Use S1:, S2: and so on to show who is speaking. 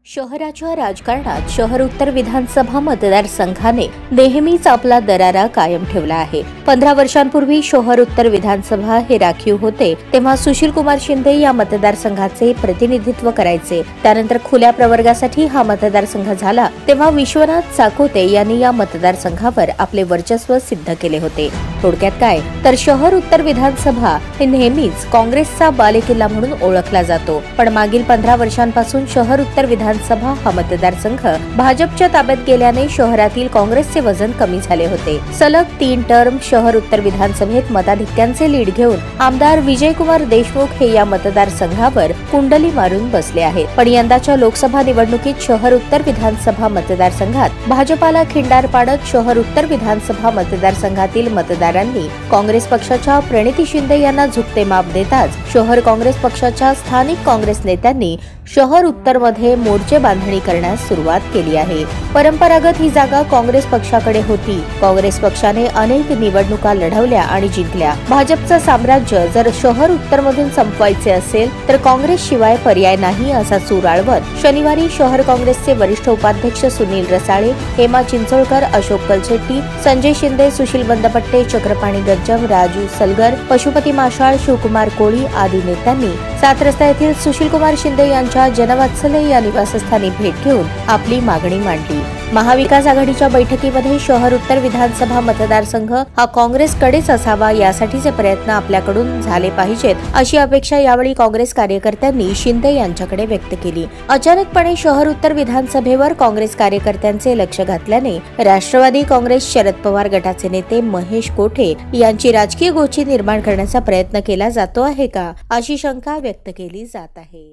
S1: शहराच्या राजकारणात शहर उत्तर विधानसभा मतदारसंघाने नेहमीच आपला दरारा कायम ठेवला आहे। 15 वर्षांपूर्वी शहर उत्तर विधानसभा हे राखीव होते तेव्हा सुशील कुमार शिंदे या मतदारसंघाचे प्रतिनिधित्व करायचे। त्यानंतर खुल्या प्रवर्गासाठी हा मतदारसंघ झाला तेव्हा विश्वनाथ चाकोते यांनी या मतदारसंघावर आपले वर्चस्व सिद्ध केले होते। थोडक्यात काय तर शहर उत्तर विधानसभा हे नेहमीच काँग्रेसचा बालेकिल्ला म्हणून ओळखला जातो, पण मागील 15 वर्षांपासून शहर उत्तर विधानसभा हा मतदारसंघ भाजपच्या ताब्यात गेल्याने शहरातील काँग्रेसचे वजन कमी झाले होते। सलग 3 टर्म शहर उत्तर विधानसभेत मताधिक्यांचे लीड घेऊन आमदार विजयकुमार देशमुख हे या मतदारसंघावर कुंडली मारून बसले आहेत। पण यंदाच्या लोकसभा निवडणुकीत शहर उत्तर विधानसभा मतदारसंघात भाजपाला खिंडार पाडत शहर उत्तर विधानसभा मतदारसंघातील मतदारांनी काँग्रेस पक्षाच्या प्रणिती शिंदे यांना झुकते माप देताच शहर काँग्रेस पक्षाच्या स्थानिक काँग्रेस नेत्यांनी शहर उत्तर मध्ये मोर्चे बांधणी करण्यास सुरुवात केली आहे। परंपरागत ही जागा काँग्रेस पक्षाकडे होती। काँग्रेस पक्षाने अनेक निवडणुका लढवल्या आणि जिंकल्या। भाजपचं साम्राज्य जर शहर उत्तर मधून संपवायचे असेल तर काँग्रेस शिवाय पर्याय नाही असा सूर आळवत शनिवारी शहर काँग्रेसचे वरिष्ठ उपाध्यक्ष सुनील रसाळे, हेमा चिंचोळकर, अशोक कलशेट्टी, संजय शिंदे, सुशील बंदपट्टे, चक्रपाणी गज्जम, राजू सलगर, पशुपती माशाळ, शिवकुमार कोळी आदी नेत्यांनी 7 रस्ता येथील सुशील कुमार शिंदे यांच्या जनवात्सल्य या निवासस्थानी भेट घेऊन आपली मागणी मांडली। महाविकास आघाडीच्या बैठकीमध्ये शहर उत्तर विधानसभा मतदारसंघ हा काँग्रेसकडेच असावा यासाठीचे प्रयत्न आपल्याकडून झाले पाहिजेत अशी अपेक्षा यावेळी काँग्रेस कार्यकर्त्यांनी शिंदे यांच्याकडे व्यक्त केली। अचानकपणे शहर उत्तर विधानसभेवर काँग्रेस कार्यकर्त्यांचे लक्ष घातल्याने राष्ट्रवादी काँग्रेस शरद पवार गटाचे नेते महेश कोठे यांची राजकीय गोची निर्माण करण्याचा प्रयत्न केला जातो आहे का अशी शंका व्यक्त केली जात आहे।